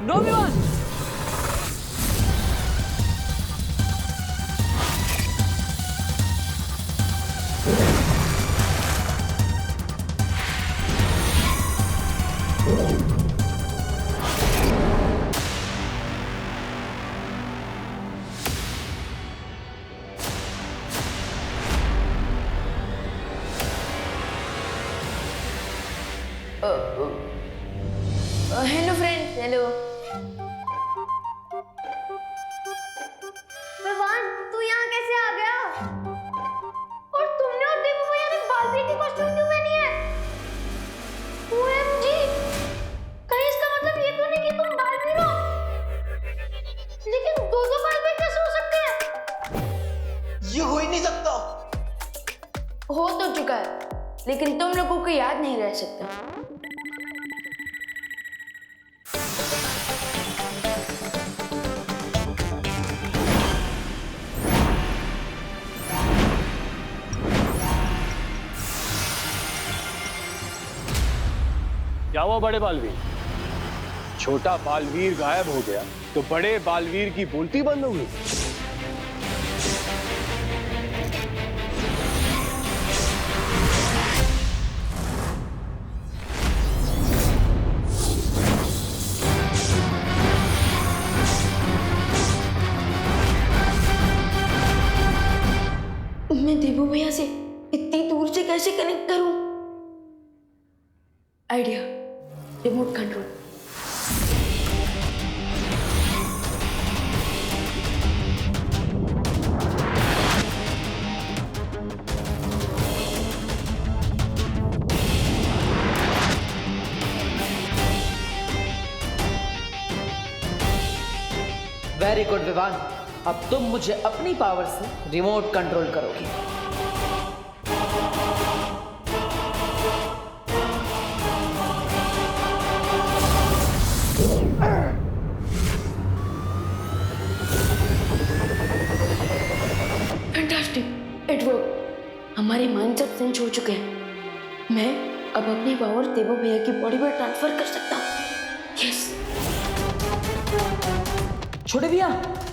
No Vivaan. Hello friends, hello. Vivaan, तू यहाँ कैसे आ गया? और तुमने और देवू भैया ने बार्बी की कॉस्ट्यूम क्यों पहनी है? OMG! कहीं इसका मतलब ये तो नहीं कि तुम बार्बी हो? लेकिन दो बार्बी कैसे हो सकते हैं? ये हो ही नहीं सकता। हो तो चुका है, लेकिन तुम लोगों को याद नहीं रह सकता। क्या हुआ बड़े बालवीर? छोटा बालवीर गायब हो गया तो बड़े बालवीर की बोलती बंद हो गई। मैं देवू भैया से इतनी दूर से कैसे कनेक्ट करूं? Idea, remote control. Very good Vivaan, अब तुम मुझे अपनी पावर से रिमोट कंट्रोल करोगी। Fantastic, it work. हमारे माइंड सब सिंच हो चुके हैं। मैं अब अपनी पावर देवू भैया की बॉडी में ट्रांसफर कर सकता हूँ। यस। छोटे भैया,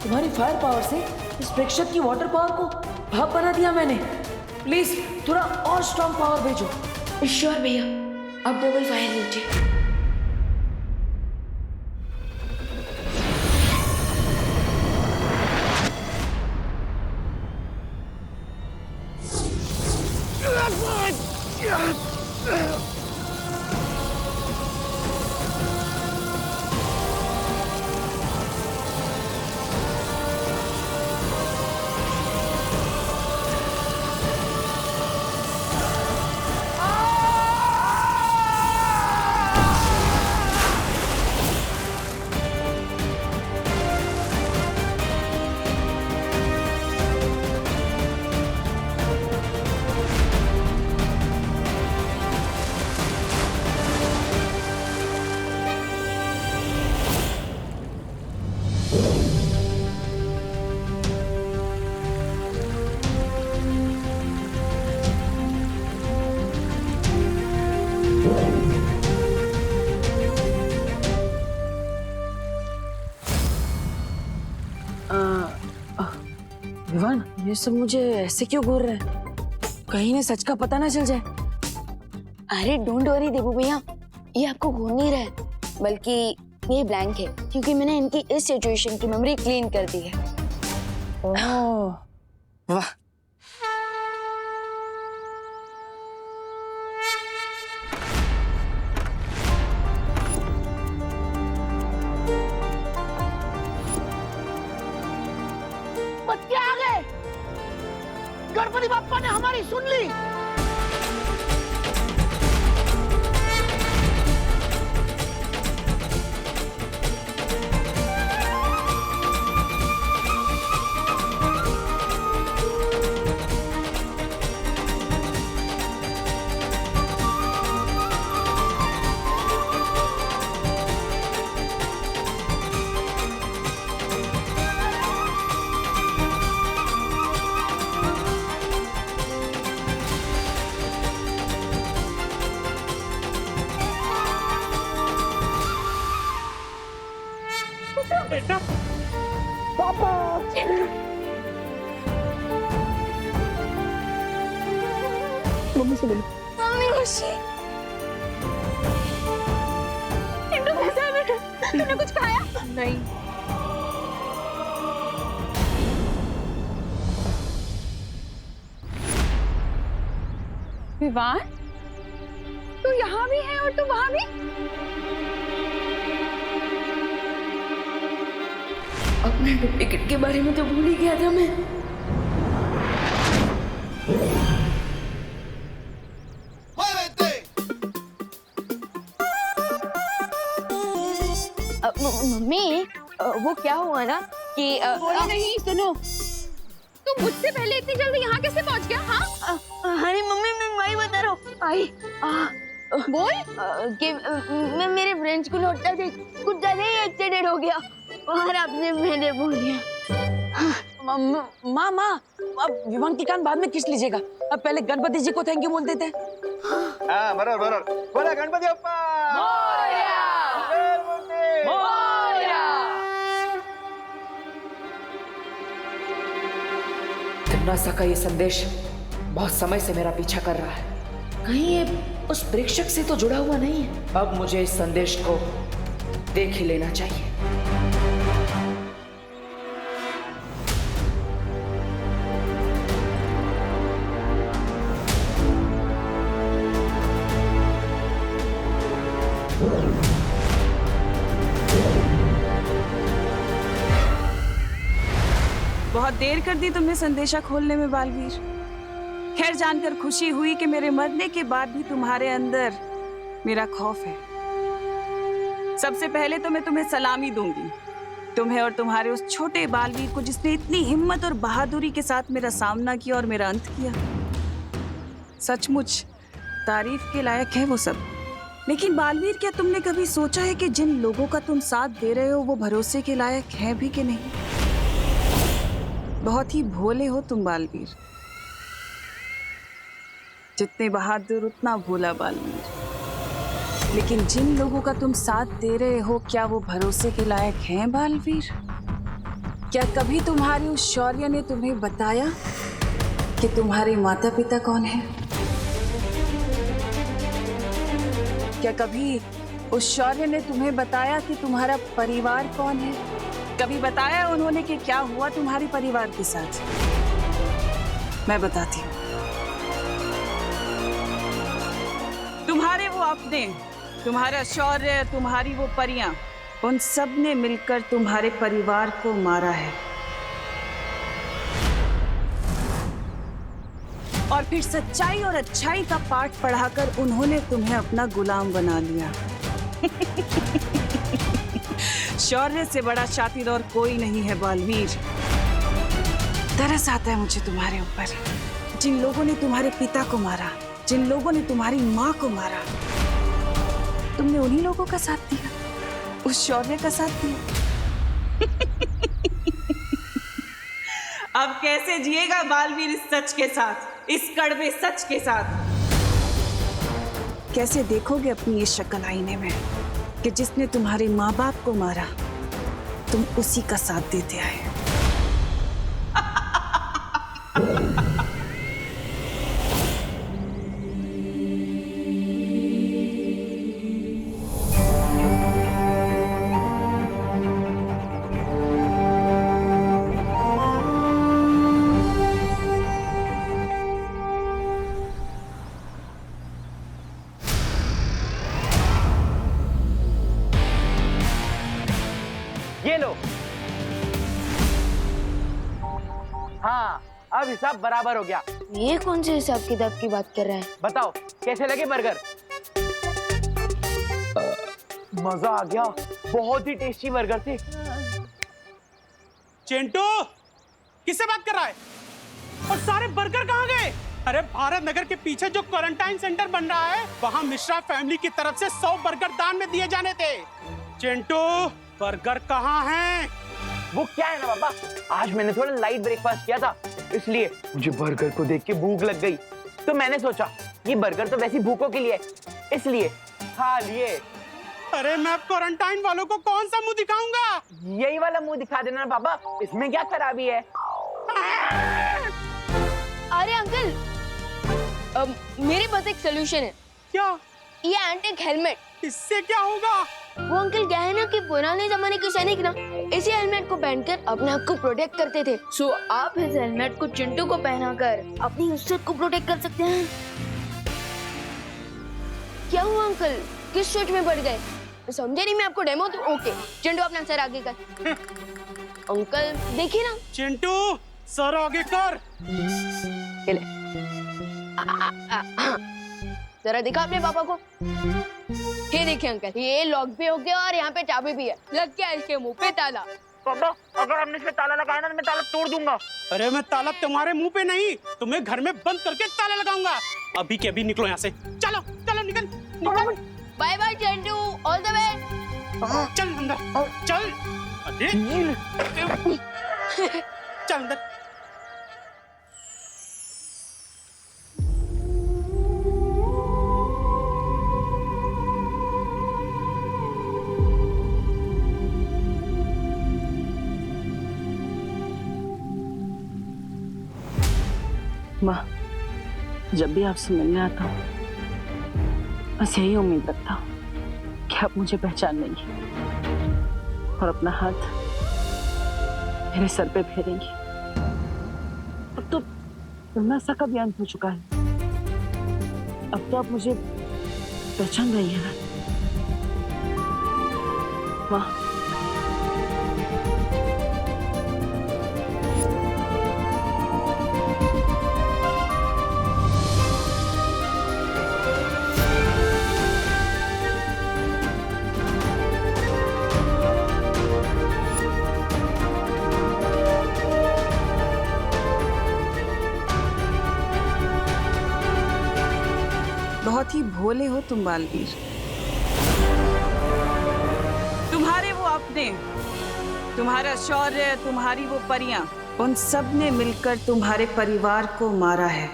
तुम्हारी फायर पावर से इस प्रेक्षक की वाटर पावर को भाप बना दिया मैंने। प्लीज थोड़ा और स्ट्रॉन्ग पावर भेजो। श्योर भैया, अब डबल फायर लीजिए। विवान, ये सब मुझे ऐसे क्यों घूर रहा है? कहीं ने सच का पता ना चल जाए। अरे डोंट वरी देवू भैया, ये आपको घूर नहीं रहा है, बल्कि ये ब्लैंक है क्योंकि मैंने इनकी इस सिचुएशन की मेमोरी क्लीन कर दी है। ओह, वाह। बच्चे आ गए। गणपति बाप्पा ने हमारी सुन ली। बेटा पापा मम्मी से मिलो। मम्मी खुशी, चिंटू कैसा है बेटा? तूने कुछ खाया? नहीं। विवान, तू यहाँ भी है और तू वहाँ भी? अपने डुप्लीकेट के बारे में तो भूल ही गया था मैं। मम्मी, वो क्या हुआ ना कि बोलो नहीं, सुनो, तू मुझसे पहले इतनी जल्दी यहाँ कैसे पहुँच गया? हाँ अरे मम्मी, मैं वही बता रहा हूँ। आई बोल। कि मैं मेरे फ्रेंड्स को लौटता थी, कुछ ज्यादा ही एक्सीडेंट हो गया और आपने मैंने बोल दिया। माँ अब विवान की कान बाद में किस लीजिएगा, अब पहले गणपति जी को थैंक यू बोल देते हैं। हाँ बराबर बोला गणपति अप्पा नासा का ये संदेश बहुत समय से मेरा पीछा कर रहा है, कहीं ये उस प्रेक्षक से तो जुड़ा हुआ नहीं है। अब मुझे इस संदेश को देख ही लेना चाहिए। बहुत देर कर दी तुमने संदेशा खोलने में बालवीर। खैर, जानकर खुशी हुई कि मेरे मरने के बाद भी तुम्हारे अंदर मेरा खौफ है। सबसे पहले तो मैं तुम्हें सलामी दूंगी, तुम्हें और तुम्हारे उस छोटे बालवीर को जिसने इतनी हिम्मत और बहादुरी के साथ मेरा सामना किया और मेरा अंत किया। सचमुच तारीफ के लायक है वो सब। लेकिन बालवीर, क्या तुमने कभी सोचा है कि जिन लोगों का तुम साथ दे रहे हो वो भरोसे के लायक हैं भी कि नहीं? बहुत ही भोले हो तुम बालवीर, जितने बहादुर उतना भोला बालवीर। लेकिन जिन लोगों का तुम साथ दे रहे हो, क्या वो भरोसे के लायक हैं बालवीर? क्या कभी तुम्हारी उस शौर्य ने तुम्हें बताया कि तुम्हारे माता पिता कौन हैं? क्या कभी उस शौर्य ने तुम्हें बताया कि तुम्हारा परिवार कौन है? कभी बताया उन्होंने कि क्या हुआ तुम्हारे परिवार के साथ? मैं बताती हूँ। तुम्हारे वो अपने, तुम्हारा शौर्य, तुम्हारी वो परियां, उन सब ने मिलकर तुम्हारे परिवार को मारा है। और फिर सच्चाई और अच्छाई का पाठ पढ़ाकर उन्होंने तुम्हें अपना गुलाम बना लिया। शौर्य से बड़ा शातिर और कोई नहीं है बालवीर। तरस आता है मुझे तुम्हारे ऊपर। जिन लोगों ने तुम्हारे पिता को मारा, जिन लोगों ने तुम्हारी माँ को मारा, तुमने उन्हीं लोगों का साथ दिया, उस शौर्य का साथ दिया। अब कैसे जिएगा बालवीर इस सच के साथ, इस कड़वे सच के साथ? कैसे देखोगे अपनी ये शक्ल आईने में कि जिसने तुम्हारे माँ बाप को मारा, तुम उसी का साथ देते आए? ये लो। हाँ, अब हिसाब बराबर हो गया। ये कौन से हिसाब किताब की बात कर रहा है? बताओ कैसे लगे बर्गर? मजा आ गया, बहुत ही टेस्टी बर्गर थे। चिंटू किससे बात कर रहा है? और सारे बर्गर कहाँ गए? अरे भारत नगर के पीछे जो क्वारंटाइन सेंटर बन रहा है, वहाँ मिश्रा फैमिली की तरफ से 100 बर्गर दान में दिए जाने थे। चिंटू, बर्गर कहाँ हैं? वो क्या है ना पापा, आज मैंने थोड़ा लाइट ब्रेकफास्ट किया था, इसलिए मुझे बर्गर को देख के भूख लग गई। तो मैंने सोचा ये बर्गर तो वैसी भूखों के लिए है, इसलिए खा लिए। अरे मैं अब क्वारंटाइन वालों को कौन सा मुंह दिखाऊंगा? यही वाला मुंह दिखा देना ना बाबा, इसमें क्या खराबी है? अरे अंकल, मेरे पास एक सोल्यूशन है। क्या? ये एंटिक हेलमेट। इससे क्या होगा? वो अंकल क्या है ना कि पुराने जमाने के सैनिक ना इसी हेलमेट को पहनकर अपने आप को प्रोटेक्ट करते थे। सो आप इस हेलमेट को चिंटू को पहनाकर अपनी इज्जत को प्रोटेक्ट कर सकते हैं। क्या हुआ अंकल, किस सोच में पड़ गए? समझे नहीं मैं आपको डेमो तो ओके। चिंटू अपना सर आगे कर। अंकल देखिए ना। चिंटू सर आगे कर। जरा दिखा अपने पापा को। ये देखिए अंकल, ये लॉक भी हो गया और यहाँ पे चाबी भी है। लग गया इसके मुंह पे ताला। पापा अगर हमने इसमें ताला लगाया ना तो मैं ताला तोड़ दूंगा। अरे मैं ताला तुम्हारे मुंह पे नहीं, तुम्हें घर में बंद करके ताला लगाऊंगा। अभी के अभी निकलो यहाँ से। चलो चलो निकल निकल। Bye bye Chintu, all the best. चल अंदर चल। अरे चल अंदर। माँ, जब भी आपसे मिलने आता हूँ बस यही उम्मीद रखता हूँ कि आप मुझे पहचान लेंगी और अपना हाथ मेरे सर पे फेरेंगी। अब तो तमाशा का भी अंत हो चुका है। अब तो आप मुझे पहचान रही हैं ना माँ? बहुत ही भोले हो तुम बालवीर। तुम्हारे वो अपने, तुम्हारा शौर्य, तुम्हारी वो परियां, उन सब ने मिलकर तुम्हारे परिवार को मारा है।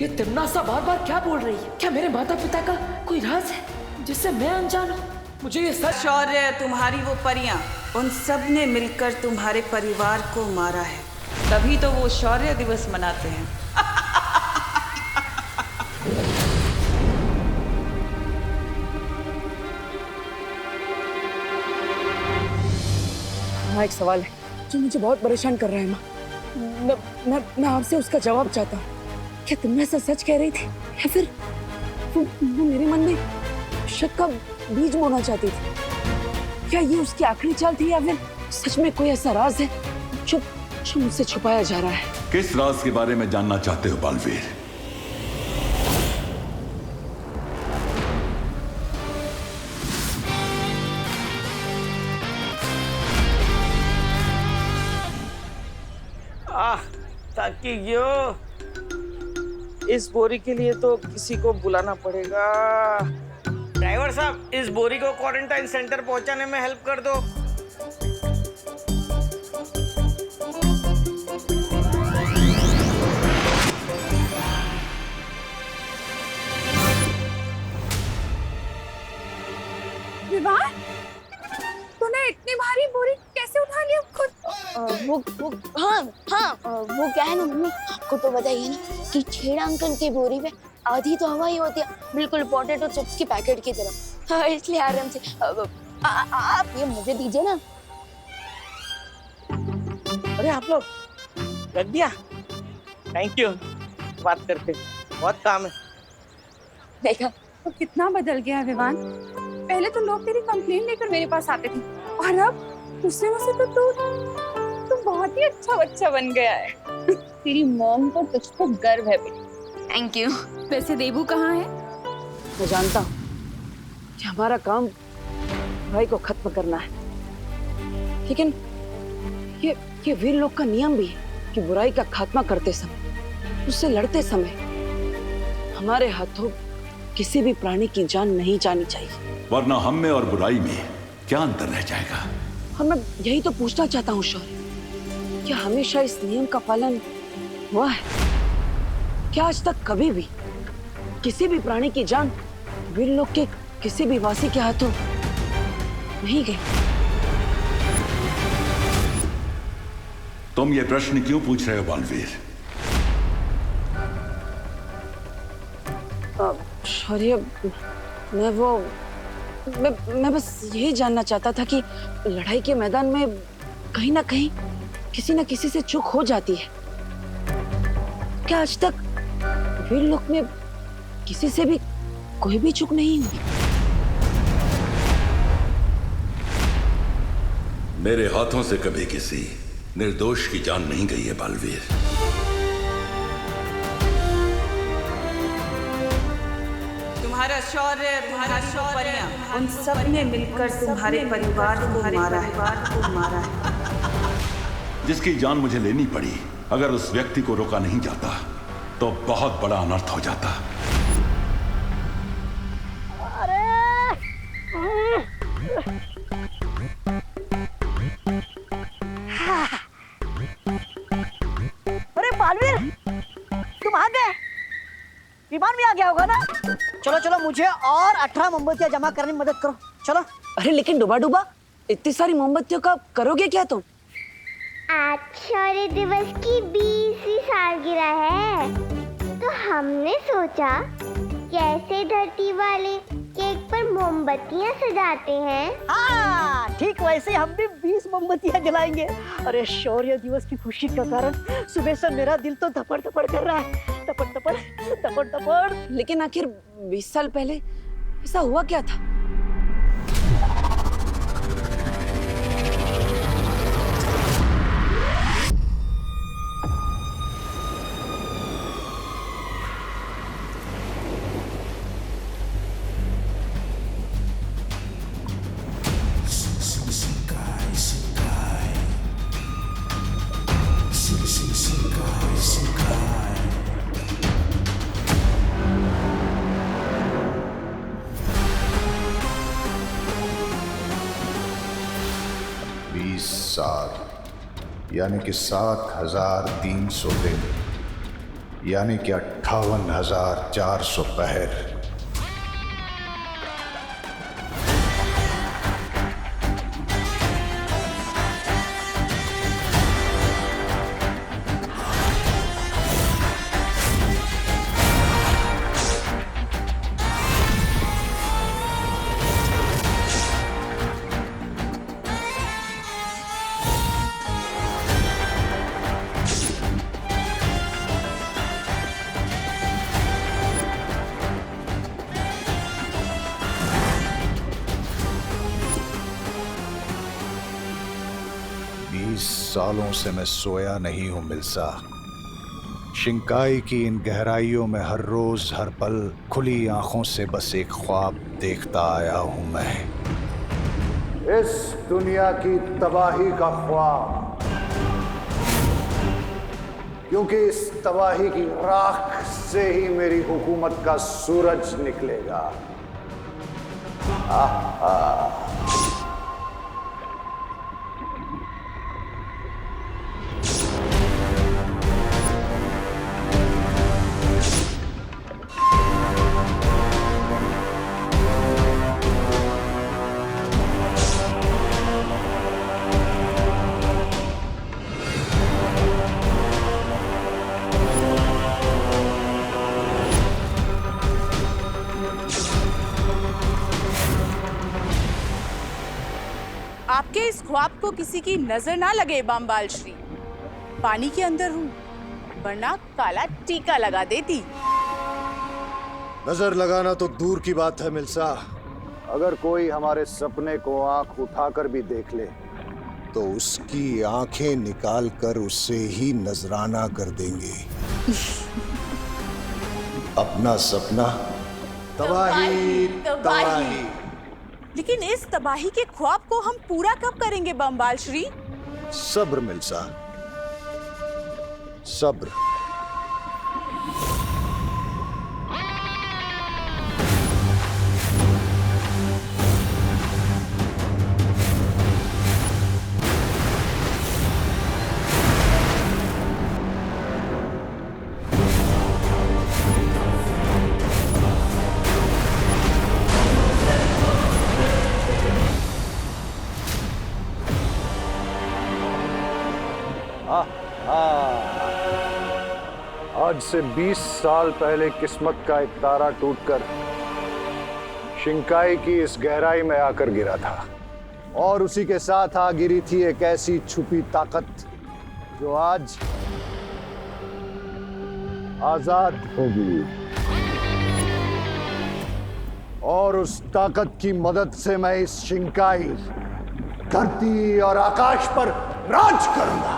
ये तिम्नासा बार बार क्या बोल रही है? क्या मेरे माता पिता का कोई राज है जिससे मैं अनजान हूँ? मुझे ये सच। शौर्य, तुम्हारी वो परियां, उन सब ने मिलकर तुम्हारे परिवार को मारा है। तभी तो वो शौर्य दिवस मनाते हैं। हाँ, एक सवाल है जो मुझे बहुत परेशान कर रहा है माँ। मैं आपसे उसका जवाब चाहता हूँ। क्या तुम ऐसा सच कह रही थी या फिर वो मेरे मन में शक का बीज बोना चाहती थी? क्या ये उसकी आखिरी चाल थी या फिर सच में कोई ऐसा राज है जो मुझसे छुपाया जा रहा है? किस राज के बारे में जानना चाहते हो बालवीर? ताकि यो इस बोरी के लिए तो किसी को बुलाना पड़ेगा। ड्राइवर साहब, इस बोरी को क्वारंटाइन सेंटर पहुंचाने में हेल्प कर दो। विवाह, तूने इतनी भारी बोरी कैसे उठा लिया खुद? वो क्या है ना मम्मी, आपको तो बताइए ना कि छेड़ा अंकल की बोरी में आधी तो हवा ही होती है, बिल्कुल पोटैटो चिप्स की पैकेट की तरह। हाँ, इसलिए आराम से आप ये मुझे दीजिए ना। अरे आप लोग रख दिया, थैंक यू। बात करते बहुत काम है। देखा तो कितना बदल गया विवान। पहले तो लोग तेरी कंप्लेन लेकर मेरे पास आते थे और अब दूसरे में से तो तू बहुत ही अच्छा बच्चा बन गया है। तेरी मॉम को तुझ पर गर्व है बेटी। Thank you. वैसे देबू कहाँ है? मैं जानता हूँ कि हमारा काम भाई को खत्म करना है, लेकिन ये वीर लोग का नियम भी है कि बुराई का खात्मा करते समय, उससे लड़ते समय हमारे हाथों किसी भी प्राणी की जान नहीं जानी चाहिए, वरना हम में और बुराई में क्या अंतर रह जाएगा? और मैं यही तो पूछना चाहता हूँ शौर्य, क्या हमेशा इस नियम का पालन हुआ है क्या आज तक कभी भी किसी भी प्राणी की जान वीर लोक के किसी भी वासी के हाथों नहीं गई? तुम ये प्रश्न क्यों पूछ रहे हो बालवीर? शौर्य, मैं बस यही जानना चाहता था कि लड़ाई के मैदान में कहीं ना कहीं किसी न किसी से चूक हो जाती है। क्या आज तक वीर लोक में किसी से भी कोई भी चूक नहीं हुई? मेरे हाथों से कभी किसी निर्दोष की जान नहीं गई है बालवीर। तुम्हारा शौर्य, तुम्हारा शौर्य, उन सब ने मिलकर तुम्हारे परिवार को मारा है। जिसकी जान मुझे लेनी पड़ी, अगर उस व्यक्ति को रोका नहीं जाता तो बहुत बड़ा अनर्थ हो जाता। अरे बालवीर, तुम आ गए? विमान भी आ गया होगा ना? चलो चलो, मुझे और 18 मोमबत्तियां जमा करने में मदद करो। चलो। अरे लेकिन डुबा डुबा, इतनी सारी मोमबत्तियों का करोगे क्या तुम? आज शौर्य दिवस की 20वीं सालगिरह है, तो हमने सोचा कैसे धरती वाले केक पर मोमबत्तियां सजाते हैं। हाँ, ठीक वैसे हम भी 20 मोमबत्तियां जलाएंगे। अरे शौर्य दिवस की खुशी का कारण सुबह से मेरा दिल तो धपड़ धपड़ कर रहा है, धपड़ धपड़ धपड़ धपड़। लेकिन आखिर 20 साल पहले ऐसा हुआ क्या था? यानी कि 7,300 दिन, यानी कि 58,400 पहर। सालों से मैं सोया नहीं हूं मिल्सा। शिंकाई की इन गहराइयों में हर रोज हर पल खुली आंखों से बस एक ख्वाब देखता आया हूं मैं। इस दुनिया की तबाही का ख्वाब, क्योंकि इस तबाही की राख से ही मेरी हुकूमत का सूरज निकलेगा। आपके इस ख्वाब को किसी की नजर ना लगे बामबाल श्री। पानी के अंदर हूँ, वरना काला टीका लगा देती। नजर लगाना तो दूर की बात है मिल्सा, अगर कोई हमारे सपने को आंख उठाकर भी देख ले तो उसकी आंखें निकालकर उसे ही नजराना कर देंगे। अपना सपना तबाही तबाही। लेकिन इस तबाही के ख्वाब को हम पूरा कब करेंगे बामबाल श्री? सब्र मिल्सा, सब्र। आज से 20 साल पहले किस्मत का एक तारा टूटकर शिंकाई की इस गहराई में आकर गिरा था और उसी के साथ आ गिरी थी एक ऐसी छुपी ताकत जो आज आजाद होगी। और उस ताकत की मदद से मैं इस शिंकाई, धरती और आकाश पर राज करूंगा।